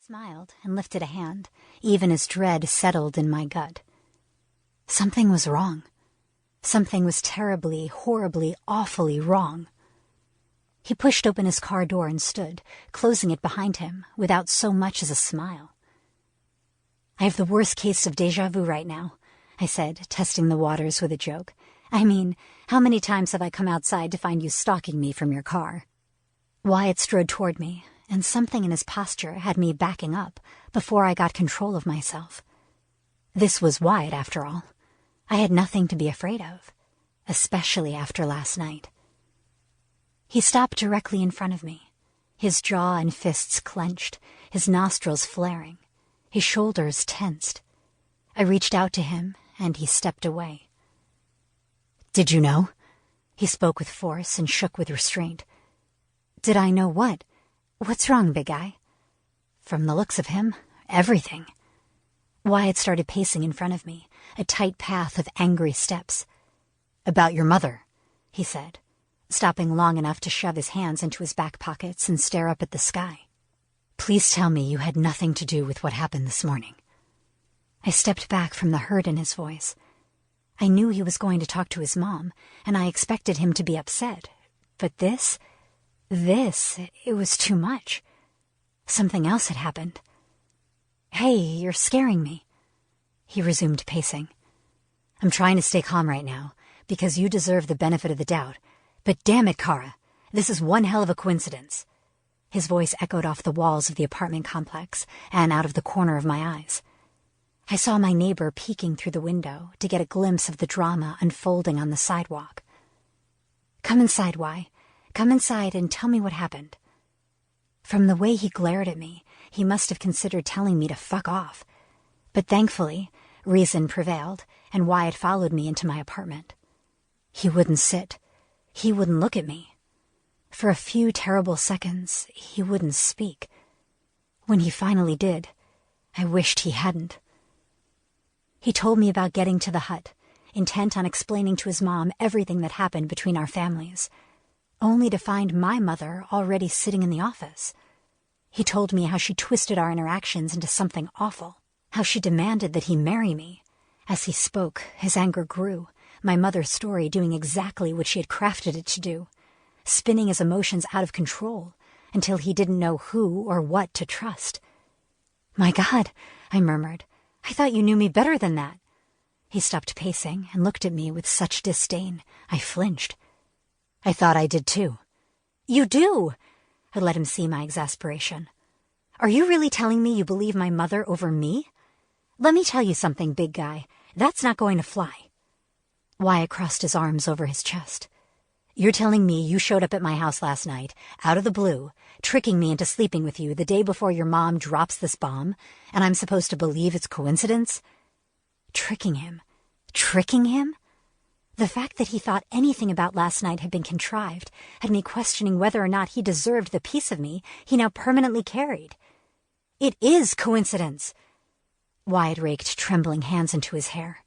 smiled and lifted a hand, even as dread settled in my gut. Something was wrong. Something was terribly, horribly, awfully wrong. He pushed open his car door and stood, closing it behind him, without so much as a smile. "I have the worst case of déjà vu right now," I said, testing the waters with a joke. "I mean, how many times have I come outside to find you stalking me from your car?" Wyatt strode toward me, and something in his posture had me backing up before I got control of myself. This was Wyatt, after all. I had nothing to be afraid of, especially after last night. He stopped directly in front of me, his jaw and fists clenched, his nostrils flaring, his shoulders tensed. I reached out to him, and he stepped away. "Did you know?" He spoke with force and shook with restraint. "Did I know what? What's wrong, big guy?" "From the looks of him, everything." Wyatt started pacing in front of me, a tight path of angry steps. "About your mother," he said, stopping long enough to shove his hands into his back pockets and stare up at the sky. "Please tell me you had nothing to do with what happened this morning." I stepped back from the hurt in his voice. I knew he was going to talk to his mom, and I expected him to be upset. But this, it was too much. Something else had happened. "Hey, you're scaring me." He resumed pacing. "I'm trying to stay calm right now, because you deserve the benefit of the doubt. But damn it, Kara, this is one hell of a coincidence." His voice echoed off the walls of the apartment complex and out of the corner of my eyes. I saw my neighbor peeking through the window to get a glimpse of the drama unfolding on the sidewalk. "Come inside, Why. Come inside and tell me what happened." From the way he glared at me, he must have considered telling me to fuck off. But thankfully, reason prevailed, and Wyatt followed me into my apartment. He wouldn't sit. He wouldn't look at me. For a few terrible seconds, he wouldn't speak. When he finally did, I wished he hadn't. He told me about getting to the hut, intent on explaining to his mom everything that happened between our families, only to find my mother already sitting in the office. He told me how she twisted our interactions into something awful, how she demanded that he marry me. As he spoke, his anger grew, my mother's story doing exactly what she had crafted it to do, spinning his emotions out of control until he didn't know who or what to trust. "My God," I murmured, "I thought you knew me better than that." He stopped pacing and looked at me with such disdain, I flinched. "I thought I did too." "You do?" I let him see my exasperation. "Are you really telling me you believe my mother over me? Let me tell you something, big guy. That's not going to fly." Wyatt crossed his arms over his chest. "You're telling me you showed up at my house last night, out of the blue, tricking me into sleeping with you the day before your mom drops this bomb, and I'm supposed to believe it's coincidence?" Tricking him? Tricking him? The fact that he thought anything about last night had been contrived had me questioning whether or not he deserved the piece of me he now permanently carried. "It is coincidence!" Wyatt raked trembling hands into his hair.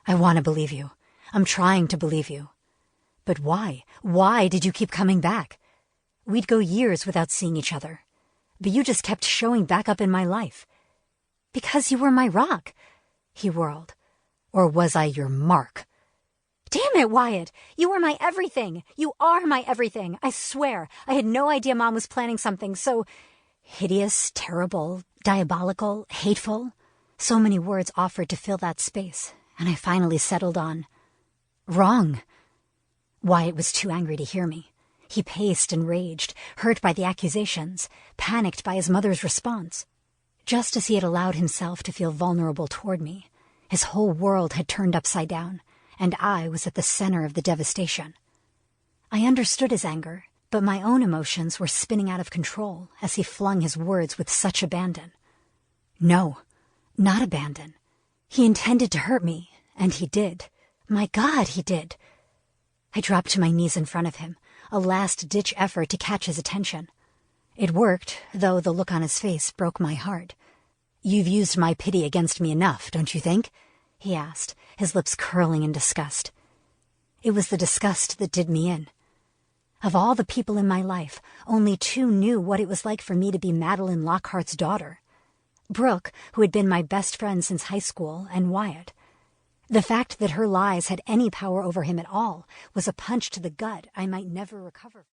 "I want to believe you. I'm trying to believe you. But why? Why did you keep coming back? We'd go years without seeing each other. But you just kept showing back up in my life." "Because you were my rock," he whirled. "Or was I your mark?" "Damn it, Wyatt! You were my everything! You are my everything! I swear, I had no idea Mom was planning something so hideous, terrible, diabolical, hateful." So many words offered to fill that space, and I finally settled on wrong. Wyatt was too angry to hear me. He paced and raged, hurt by the accusations, panicked by his mother's response. Just as he had allowed himself to feel vulnerable toward me, his whole world had turned upside down, and I was at the center of the devastation. I understood his anger, but my own emotions were spinning out of control as he flung his words with such abandon. No, not abandon. He intended to hurt me, and he did. My God, he did. I dropped to my knees in front of him, a last-ditch effort to catch his attention. It worked, though the look on his face broke my heart. "You've used my pity against me enough, don't you think?" he asked, his lips curling in disgust. It was the disgust that did me in. Of all the people in my life, only 2 knew what it was like for me to be Madeline Lockhart's daughter, Brooke, who had been my best friend since high school, and Wyatt. The fact that her lies had any power over him at all was a punch to the gut I might never recover.